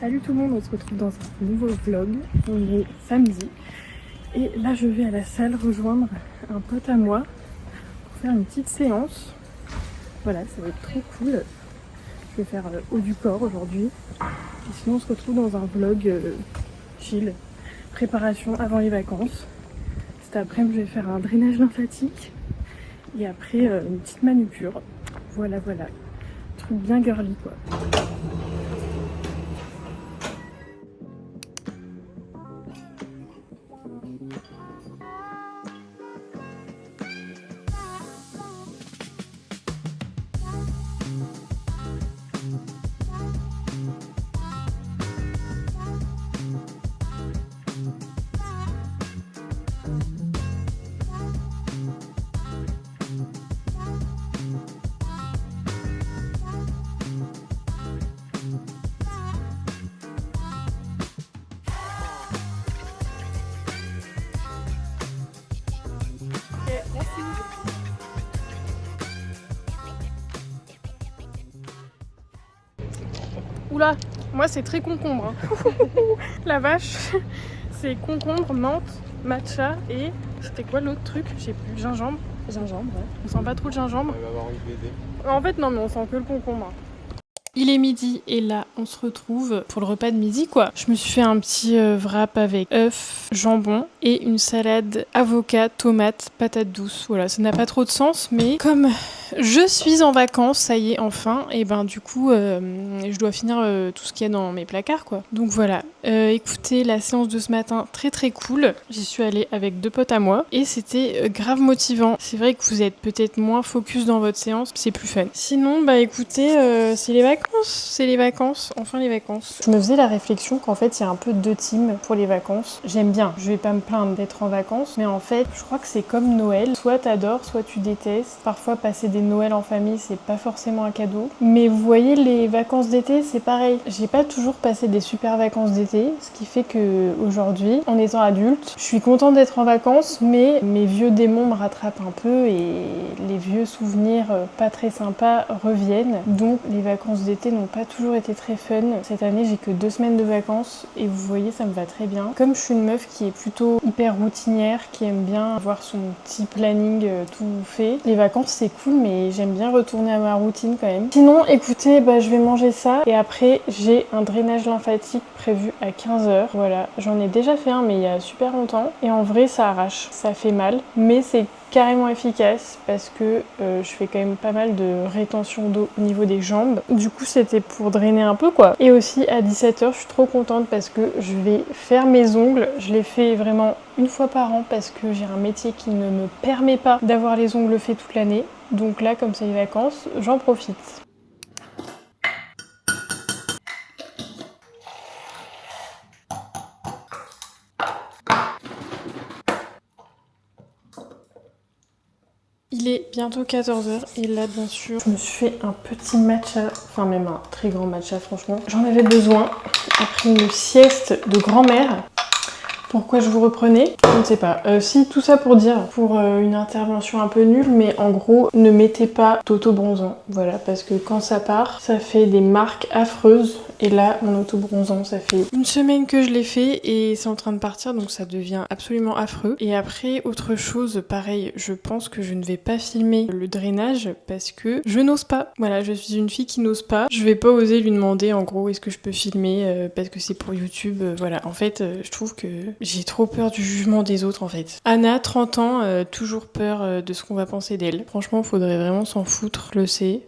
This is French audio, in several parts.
Salut tout le monde, on se retrouve dans un nouveau vlog. On est samedi et là je vais à la salle rejoindre un pote à moi pour faire une petite séance. Voilà, ça va être trop cool. Je vais faire haut du corps aujourd'hui. Et sinon on se retrouve dans un vlog chill, préparation avant les vacances. Cet après-midi je vais faire un drainage lymphatique et après une petite manucure. Voilà, truc bien girly quoi. Oula, moi c'est très concombre. Hein. La vache, c'est concombre, menthe, matcha et c'était quoi l'autre truc? Je sais plus, gingembre. Gingembre, ouais. On sent pas trop le gingembre. Elle va avoir envie de l'aider. En fait non, mais on sent que le concombre. Il est midi et là on se retrouve pour le repas de midi quoi. Je me suis fait un petit wrap avec œufs, jambon et une salade avocat, tomate, patate douce. Voilà, ça n'a pas trop de sens mais comme je suis en vacances, ça y est enfin, et ben du coup je dois finir tout ce qu'il y a dans mes placards quoi. Donc voilà, écoutez la séance de ce matin très cool. J'y suis allée avec 2 potes à moi et c'était grave motivant. C'est vrai que vous êtes peut-être moins focus dans votre séance, c'est plus fun. Sinon bah écoutez, c'est les vacances, enfin les vacances. Je me faisais la réflexion qu'en fait il y a un peu 2 teams pour les vacances. J'aime bien, je vais pas me plaindre d'être en vacances, mais en fait je crois que c'est comme Noël, soit t'adores, soit tu détestes. Parfois passer des Noël en famille c'est pas forcément un cadeau, mais vous voyez les vacances d'été c'est pareil. J'ai pas toujours passé des super vacances d'été, ce qui fait que aujourd'hui, en étant adulte, je suis contente d'être en vacances, mais mes vieux démons me rattrapent un peu et les vieux souvenirs pas très sympas reviennent. Donc les vacances d'été n'ont pas toujours été très fun. Cette année j'ai que 2 semaines de vacances et vous voyez ça me va très bien. Comme je suis une meuf qui est plutôt hyper routinière, qui aime bien avoir son petit planning tout fait, les vacances c'est cool mais j'aime bien retourner à ma routine quand même. Sinon écoutez, je vais manger ça et après j'ai un drainage lymphatique prévu à 15h. Voilà, j'en ai déjà fait un mais il y a super longtemps et en vrai ça arrache, ça fait mal mais c'est carrément efficace parce que je fais quand même pas mal de rétention d'eau au niveau des jambes. Du coup c'était pour drainer un peu quoi. Et aussi à 17h je suis trop contente parce que je vais faire mes ongles. Je les fais vraiment une fois par an parce que j'ai un métier qui ne me permet pas d'avoir les ongles faits toute l'année. Donc là comme c'est les vacances, j'en profite. Il est bientôt 14h et là bien sûr je me suis fait un petit matcha, enfin même un très grand matcha franchement. J'en avais besoin après une sieste de grand-mère. Pourquoi je vous reprenais? Je ne sais pas. Si, tout ça pour dire, pour une intervention un peu nulle, mais en gros, ne mettez pas d'auto-bronzant. Voilà, parce que quand ça part, ça fait des marques affreuses. Et là, mon auto-bronzant, ça fait une semaine que je l'ai fait et c'est en train de partir, donc ça devient absolument affreux. Et après, autre chose, pareil, je pense que je ne vais pas filmer le drainage parce que je n'ose pas. Voilà, je suis une fille qui n'ose pas. Je vais pas oser lui demander, en gros, est-ce que je peux filmer parce que c'est pour YouTube. Voilà, en fait, je trouve que j'ai trop peur du jugement des autres, en fait. Anna, 30 ans, toujours peur de ce qu'on va penser d'elle. Franchement, faudrait vraiment s'en foutre, je le sais.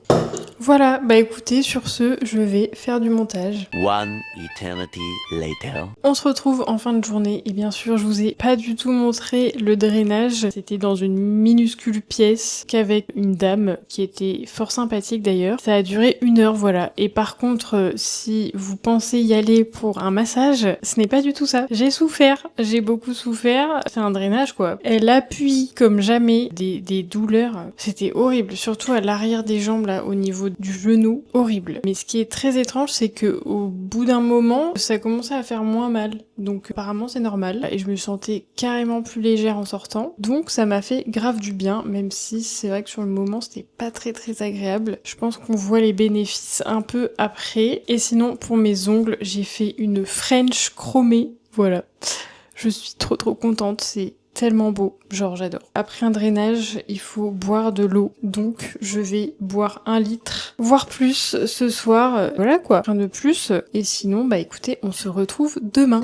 Voilà, bah écoutez, sur ce, je vais faire du montage. One eternity later. On se retrouve en fin de journée et bien sûr, je vous ai pas du tout montré le drainage. C'était dans une minuscule pièce qu'avec une dame qui était fort sympathique d'ailleurs. Ça a duré 1 heure, voilà. Et par contre, si vous pensez y aller pour un massage, ce n'est pas du tout ça. J'ai souffert, j'ai beaucoup souffert. C'est un drainage quoi. Elle appuie comme jamais des douleurs. C'était horrible, surtout à l'arrière des jambes là, au niveau du genou, horrible. Mais ce qui est très étrange, c'est que que au bout d'un moment, ça commençait à faire moins mal. Donc apparemment c'est normal. Et je me sentais carrément plus légère en sortant. Donc ça m'a fait grave du bien, même si c'est vrai que sur le moment c'était pas très agréable. Je pense qu'on voit les bénéfices un peu après. Et sinon pour mes ongles, j'ai fait une French chromée. Voilà. Je suis trop contente, c'est tellement beau, genre j'adore. Après un drainage, il faut boire de l'eau, donc je vais boire 1 litre, voire plus ce soir. Voilà quoi, rien de plus. Et sinon, bah écoutez, on se retrouve demain.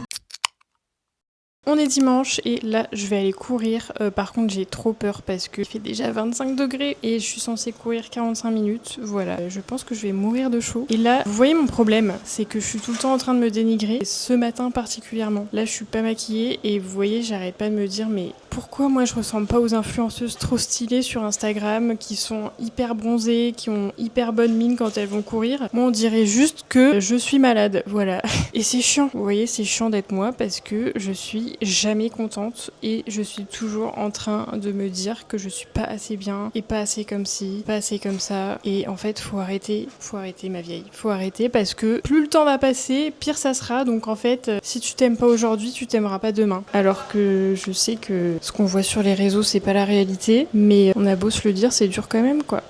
On est dimanche et là je vais aller courir. Par contre j'ai trop peur parce qu'il fait déjà 25 degrés et je suis censée courir 45 minutes. Voilà, je pense que je vais mourir de chaud. Et là, vous voyez mon problème, c'est que je suis tout le temps en train de me dénigrer. Et ce matin particulièrement. Là je suis pas maquillée et vous voyez j'arrête pas de me dire mais pourquoi moi je ressemble pas aux influenceuses trop stylées sur Instagram qui sont hyper bronzées, qui ont hyper bonne mine quand elles vont courir. Moi on dirait juste que je suis malade, voilà. Et c'est chiant, vous voyez c'est chiant d'être moi parce que je suis jamais contente et je suis toujours en train de me dire que je suis pas assez bien et pas assez comme ci, pas assez comme ça. Et en fait faut arrêter ma vieille, faut arrêter parce que plus le temps va passer, pire ça sera. Donc en fait si tu t'aimes pas aujourd'hui, tu t'aimeras pas demain. Alors que je sais que ce qu'on voit sur les réseaux c'est pas la réalité, mais on a beau se le dire, c'est dur quand même quoi.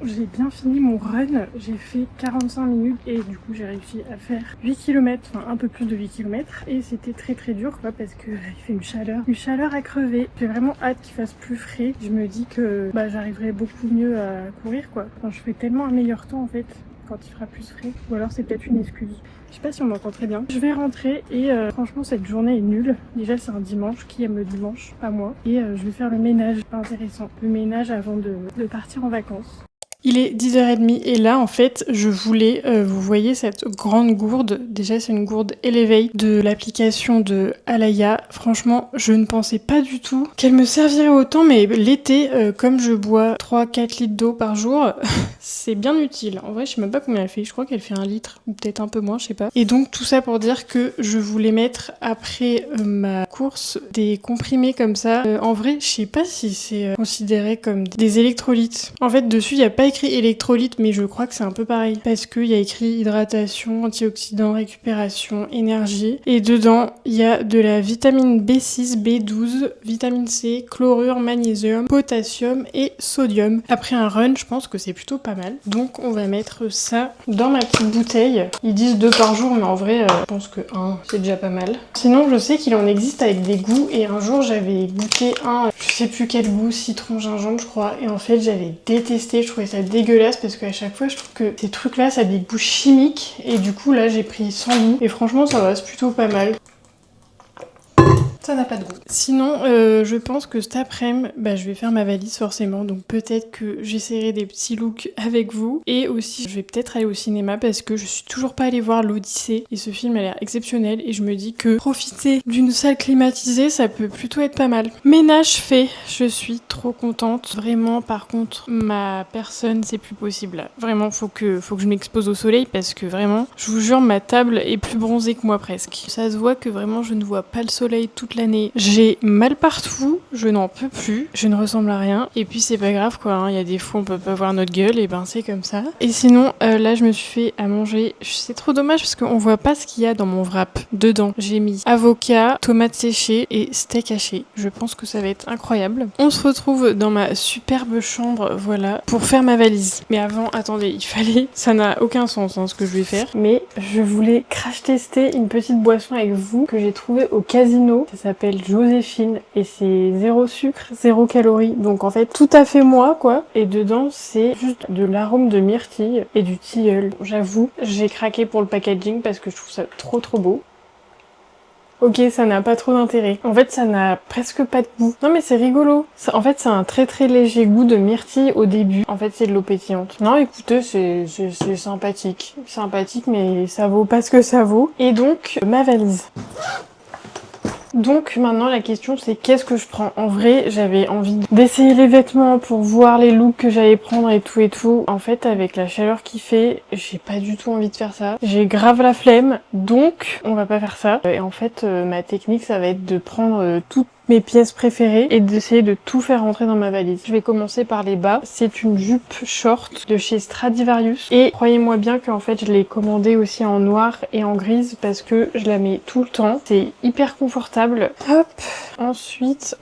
J'ai bien fini mon run, j'ai fait 45 minutes et du coup j'ai réussi à faire 8 km, enfin un peu plus de 8 km et c'était très dur quoi parce que il fait une chaleur à crever. J'ai vraiment hâte qu'il fasse plus frais, je me dis que j'arriverai beaucoup mieux à courir quoi. Enfin je fais tellement un meilleur temps en fait quand il fera plus frais, ou alors c'est peut-être une excuse. Je sais pas si on m'entend très bien. Je vais rentrer et franchement cette journée est nulle. Déjà c'est un dimanche, qui aime le dimanche? Pas moi. Et je vais faire le ménage, pas intéressant. Le ménage avant de partir en vacances. Il est 10h30 et là en fait je voulais, vous voyez cette grande gourde, déjà c'est une gourde Elevate de l'application de Alaya. Franchement je ne pensais pas du tout qu'elle me servirait autant, mais l'été comme je bois 3-4 litres d'eau par jour, c'est bien utile. En vrai je sais même pas combien elle fait, je crois qu'elle fait 1 litre ou peut-être un peu moins, je sais pas. Et donc tout ça pour dire que je voulais mettre après ma course des comprimés comme ça. En vrai je sais pas si c'est considéré comme des électrolytes. En fait dessus il y a pas écrit électrolyte, mais je crois que c'est un peu pareil parce qu'il y a écrit hydratation, antioxydants, récupération, énergie, et dedans il y a de la vitamine B6, B12, vitamine C, chlorure, magnésium, potassium et sodium. Après un run je pense que c'est plutôt pas mal, donc on va mettre ça dans ma petite bouteille. Ils disent 2 par jour, mais en vrai je pense que 1 c'est déjà pas mal. Sinon je sais qu'il en existe avec des goûts et un jour j'avais goûté un, je sais plus quel goût, citron gingembre je crois, et en fait j'avais détesté, je trouvais ça dégueulasse parce qu'à chaque fois je trouve que ces trucs là ça a des goûts chimiques et du coup là j'ai pris sans goût et franchement ça reste plutôt pas mal. Ça n'a pas de goût. Sinon, je pense que cet après-midi, je vais faire ma valise forcément. Donc peut-être que j'essaierai des petits looks avec vous. Et aussi, je vais peut-être aller au cinéma parce que je suis toujours pas allée voir l'Odyssée. Et ce film a l'air exceptionnel. Et je me dis que profiter d'une salle climatisée, ça peut plutôt être pas mal. Ménage fait. Je suis trop contente. Vraiment, par contre, ma personne, c'est plus possible là. Vraiment, faut que je m'expose au soleil parce que vraiment, je vous jure, ma table est plus bronzée que moi presque. Ça se voit que vraiment, je ne vois pas le soleil toute l'année. J'ai mal partout, je n'en peux plus, je ne ressemble à rien. Et puis c'est pas grave quoi, hein. Il y a des fois on peut pas voir notre gueule et c'est comme ça. Et sinon là je me suis fait à manger, c'est trop dommage parce qu'on voit pas ce qu'il y a dans mon wrap. Dedans j'ai mis avocat, tomates séchées et steak haché. Je pense que ça va être incroyable. On se retrouve dans ma superbe chambre, voilà, pour faire ma valise. Mais avant, attendez, il fallait, ça n'a aucun sens ce que je vais faire, mais je voulais crash tester une petite boisson avec vous que j'ai trouvée au casino. Ça s'appelle Joséphine et c'est 0 sucre, 0 calories. Donc en fait tout à fait moi quoi. Et dedans c'est juste de l'arôme de myrtille et du tilleul. J'avoue, j'ai craqué pour le packaging parce que je trouve ça trop beau. Ok, ça n'a pas trop d'intérêt. En fait, ça n'a presque pas de goût. Non mais c'est rigolo. En fait, c'est un très léger goût de myrtille au début. En fait, c'est de l'eau pétillante. Non, écoutez, c'est sympathique. Sympathique, mais ça vaut pas ce que ça vaut. Et donc, ma valise. Donc maintenant la question c'est qu'est-ce que je prends. En vrai j'avais envie d'essayer les vêtements pour voir les looks que j'allais prendre et tout. En fait avec la chaleur qu'il fait, j'ai pas du tout envie de faire ça. J'ai grave la flemme, donc on va pas faire ça. Et en fait ma technique ça va être de prendre toutes mes pièces préférées et d'essayer de tout faire rentrer dans ma valise. Je vais commencer par les bas. C'est une jupe short de chez Stradivarius et croyez-moi bien qu'en fait je l'ai commandée aussi en noir et en grise parce que je la mets tout le temps. C'est hyper confortable. Hop. Ensuite,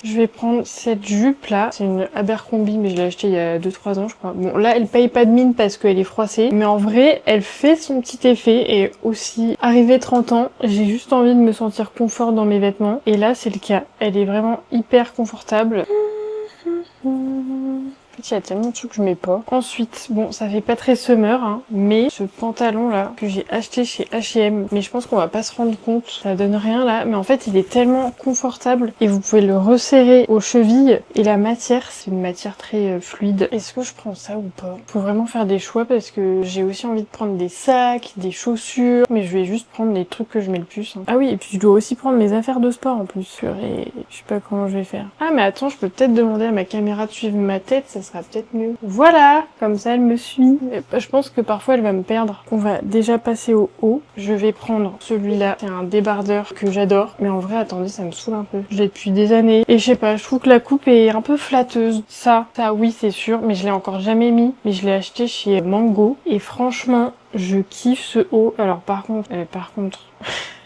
je vais prendre cette jupe là. C'est une Abercrombie mais je l'ai achetée il y a 2-3 ans je crois. Bon là elle paye pas de mine parce qu'elle est froissée mais en vrai elle fait son petit effet et aussi arrivé 30 ans j'ai juste envie de me sentir confort dans mes vêtements et là c'est le cas. Elle est vraiment hyper confortable. Il y a tellement de trucs que je mets pas. Ensuite, bon, ça fait pas très summer, hein, mais ce pantalon là que j'ai acheté chez H&M, mais je pense qu'on va pas se rendre compte, ça donne rien là, mais en fait il est tellement confortable et vous pouvez le resserrer aux chevilles et la matière, c'est une matière très fluide. Est-ce que je prends ça ou pas? Faut vraiment faire des choix parce que j'ai aussi envie de prendre des sacs, des chaussures, mais je vais juste prendre les trucs que je mets le plus. Hein. Ah oui, et puis je dois aussi prendre mes affaires de sport en plus. Et je sais pas comment je vais faire. Ah mais attends, je peux peut-être demander à ma caméra de suivre ma tête, ça sera peut-être mieux. Voilà, comme ça elle me suit. Je pense que parfois elle va me perdre. On va déjà passer au haut. Je vais prendre celui-là, c'est un débardeur que j'adore. Mais en vrai, attendez, ça me saoule un peu. Je l'ai depuis des années. Et je sais pas, je trouve que la coupe est un peu flatteuse. Ça oui c'est sûr, mais je l'ai encore jamais mis. Mais je l'ai acheté chez Mango. Et franchement, je kiffe ce haut. Alors par contre,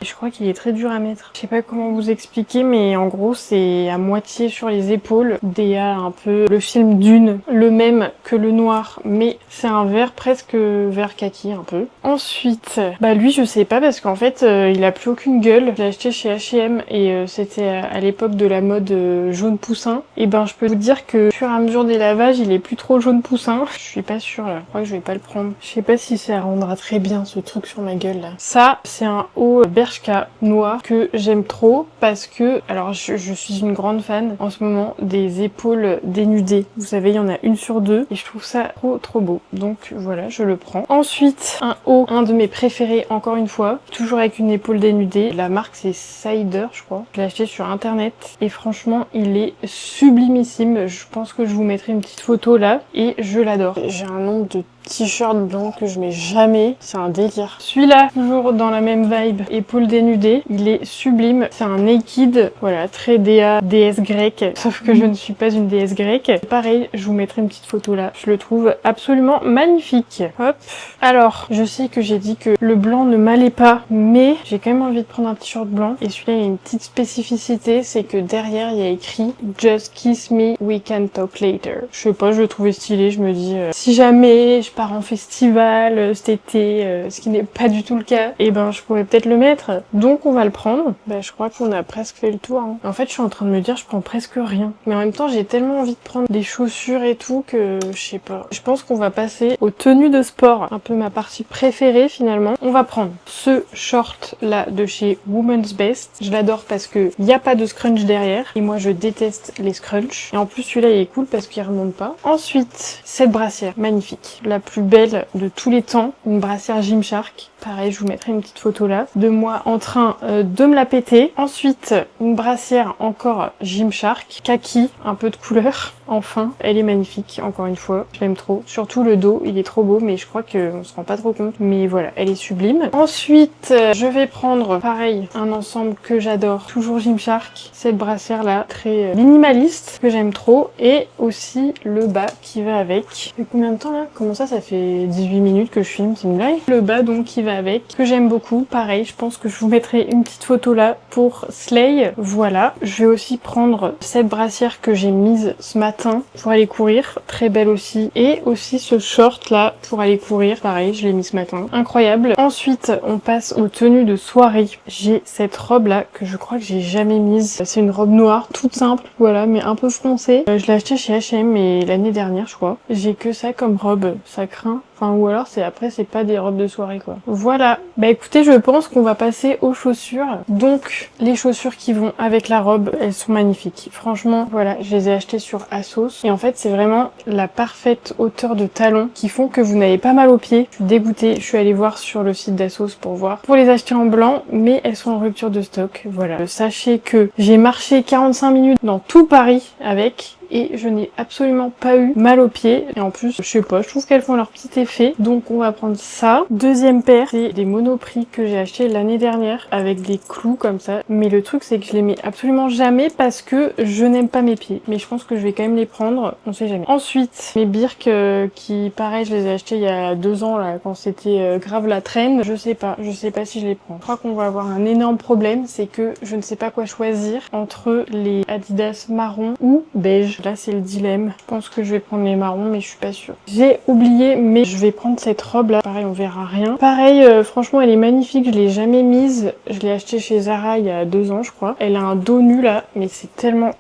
je crois qu'il est très dur à mettre. Je sais pas comment vous expliquer, mais en gros, c'est à moitié sur les épaules. Déa un peu le film Dune, le même que le noir, mais c'est un vert presque vert kaki un peu. Ensuite, bah lui, je sais pas parce qu'en fait, il a plus aucune gueule. Je l'ai acheté chez H&M et c'était à l'époque de la mode jaune poussin. Et ben, je peux vous dire que au fur et à mesure des lavages, il est plus trop jaune poussin. Je suis pas sûre là. Je crois que je vais pas le prendre. Je sais pas si ça rendra très bien ce truc sur ma gueule là. Ça, c'est un haut Bershka noir que j'aime trop parce que, alors je suis une grande fan en ce moment des épaules dénudées. Vous savez, il y en a une sur deux et je trouve ça trop beau. Donc voilà, je le prends. Ensuite, un haut, un de mes préférés encore une fois, toujours avec une épaule dénudée. La marque c'est Cider, je crois. Je l'ai acheté sur internet et franchement, il est sublimissime. Je pense que je vous mettrai une petite photo là et je l'adore. J'ai un nombre de t-shirt blanc que je mets jamais, c'est un délire. Celui-là, toujours dans la même vibe, épaule dénudée, il est sublime, c'est un naked, voilà, très DA, déesse grecque, sauf que je ne suis pas une déesse grecque. Pareil, je vous mettrai une petite photo là, je le trouve absolument magnifique. Hop. Alors, je sais que j'ai dit que le blanc ne m'allait pas, mais j'ai quand même envie de prendre un t-shirt blanc, et celui-là, il y a une petite spécificité, c'est que derrière, il y a écrit « Just kiss me, we can talk later ». Je sais pas, je le trouvais stylé, je me dis, si jamais je pars en festival cet été, ce qui n'est pas du tout le cas, et ben je pourrais peut-être le mettre. Donc on va le prendre. Bah je crois qu'on a presque fait le tour. Hein. En fait je suis en train de me dire je prends presque rien. Mais en même temps j'ai tellement envie de prendre des chaussures et tout que je sais pas. Je pense qu'on va passer aux tenues de sport. Un peu ma partie préférée finalement. On va prendre ce short là de chez Woman's Best. Je l'adore parce que il n'y a pas de scrunch derrière. Et moi je déteste les scrunchs. Et en plus celui-là il est cool parce qu'il remonte pas. Ensuite, cette brassière magnifique. La plus belle de tous les temps, une brassière Gymshark. Pareil, je vous mettrai une petite photo là de moi en train de me la péter. Ensuite, une brassière encore Gymshark, kaki, un peu de couleur. Enfin, elle est magnifique, encore une fois, je l'aime trop. Surtout le dos, il est trop beau, mais je crois qu'on se rend pas trop compte. Mais voilà, elle est sublime. Ensuite, je vais prendre, pareil, un ensemble que j'adore, toujours Gymshark. Cette brassière là, très minimaliste, que j'aime trop. Et aussi le bas qui va avec. Ça fait combien de temps là? Comment ça fait 18 minutes que je filme, c'est une blague. Le bas donc qui va avec, que j'aime beaucoup. Pareil, je pense que je vous mettrai une petite photo là pour Slay. Voilà. Je vais aussi prendre cette brassière que j'ai mise ce matin pour aller courir. Très belle aussi. Et aussi ce short là pour aller courir. Pareil, je l'ai mis ce matin. Incroyable. Ensuite, on passe aux tenues de soirée. J'ai cette robe là que je crois que j'ai jamais mise. C'est une robe noire, toute simple, voilà, mais un peu foncée. Je l'ai achetée chez H&M l'année dernière, je crois. J'ai que ça comme robe. Ça craint. Enfin, ou alors c'est pas des robes de soirée quoi. Voilà. Bah écoutez, je pense qu'on va passer aux chaussures. Donc, les chaussures qui vont avec la robe, elles sont magnifiques. Franchement, voilà, je les ai achetées sur ASOS. Et en fait, c'est vraiment la parfaite hauteur de talons qui font que vous n'avez pas mal aux pieds. Je suis dégoûtée. Je suis allée voir sur le site d'ASOS pour voir. Pour les acheter en blanc, mais elles sont en rupture de stock. Voilà. Sachez que j'ai marché 45 minutes dans tout Paris avec. et je n'ai absolument pas eu mal aux pieds. Et en plus, je sais pas, je trouve qu'elles font leur petit effet. Donc on va prendre ça. Deuxième paire, c'est des Monoprix que j'ai acheté l'année dernière avec des clous comme ça. Mais le truc c'est que je les mets absolument jamais parce que je n'aime pas mes pieds. Mais je pense que je vais quand même les prendre, on sait jamais. Ensuite, mes Birk qui pareil, je les ai achetés il y a 2 ans là quand c'était grave la traîne. Je sais pas si je les prends. Je crois qu'on va avoir un énorme problème, c'est que je ne sais pas quoi choisir entre les Adidas marron ou beige. Là c'est le dilemme. Je pense que je vais prendre les marrons mais je suis pas sûre. J'ai oublié mais je vais prendre cette robe là. Pareil on verra rien. Pareil franchement elle est magnifique, je l'ai jamais mise. Je l'ai achetée chez Zara il y a 2 ans je crois. Elle a un dos nu là mais c'est tellement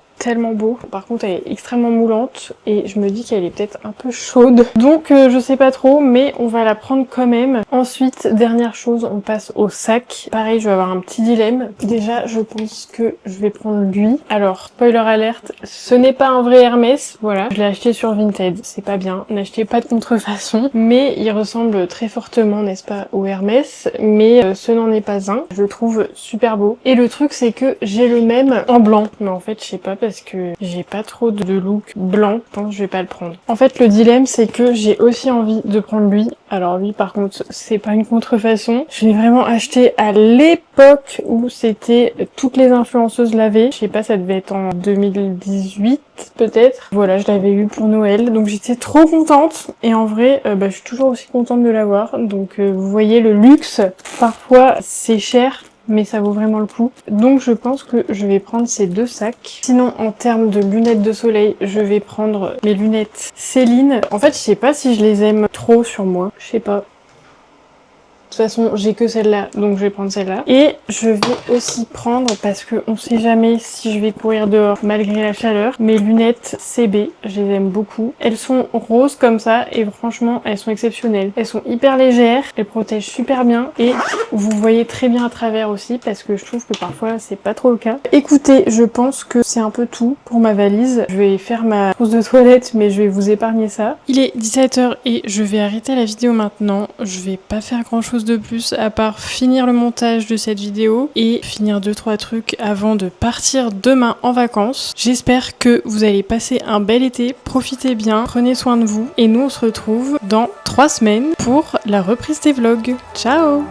beau. Par contre elle est extrêmement moulante et je me dis qu'elle est peut-être un peu chaude. Donc je sais pas trop mais on va la prendre quand même. Ensuite dernière chose, on passe au sac. Pareil je vais avoir un petit dilemme. Déjà je pense que je vais prendre lui. Alors spoiler alerte, ce n'est pas un vrai Hermès. Voilà, je l'ai acheté sur Vinted. C'est pas bien, n'achetez pas de contrefaçon. Mais il ressemble très fortement n'est-ce pas au Hermès. Mais ce n'en est pas un. Je le trouve super beau. Et le truc c'est que j'ai le même en blanc. Mais en fait je sais pas parce que j'ai pas trop de look blanc, je pense que je vais pas le prendre. En fait le dilemme c'est que j'ai aussi envie de prendre lui. Alors lui par contre c'est pas une contrefaçon. Je l'ai vraiment acheté à l'époque où c'était toutes les influenceuses l'avaient. Je sais pas, ça devait être en 2018 peut-être. Voilà, je l'avais eu pour Noël donc j'étais trop contente et en vrai je suis toujours aussi contente de l'avoir. Donc vous voyez le luxe, parfois c'est cher mais ça vaut vraiment le coup. Donc je pense que je vais prendre ces 2 sacs. Sinon en termes de lunettes de soleil, je vais prendre mes lunettes Céline. En fait je sais pas si je les aime trop sur moi, je sais pas. De toute façon, j'ai que celle-là, donc je vais prendre celle-là. Et je vais aussi prendre, parce que on sait jamais si je vais courir dehors malgré la chaleur, mes lunettes CB. Je les aime beaucoup. Elles sont roses comme ça et franchement, elles sont exceptionnelles. Elles sont hyper légères, elles protègent super bien et vous voyez très bien à travers aussi parce que je trouve que parfois c'est pas trop le cas. Écoutez, je pense que c'est un peu tout pour ma valise. Je vais faire ma trousse de toilette, mais je vais vous épargner ça. Il est 17h et je vais arrêter la vidéo maintenant. Je vais pas faire grand chose de plus à part finir le montage de cette vidéo et finir 2-3 trucs avant de partir demain en vacances. J'espère que vous allez passer un bel été, profitez bien, prenez soin de vous et nous on se retrouve dans 3 semaines pour la reprise des vlogs. Ciao!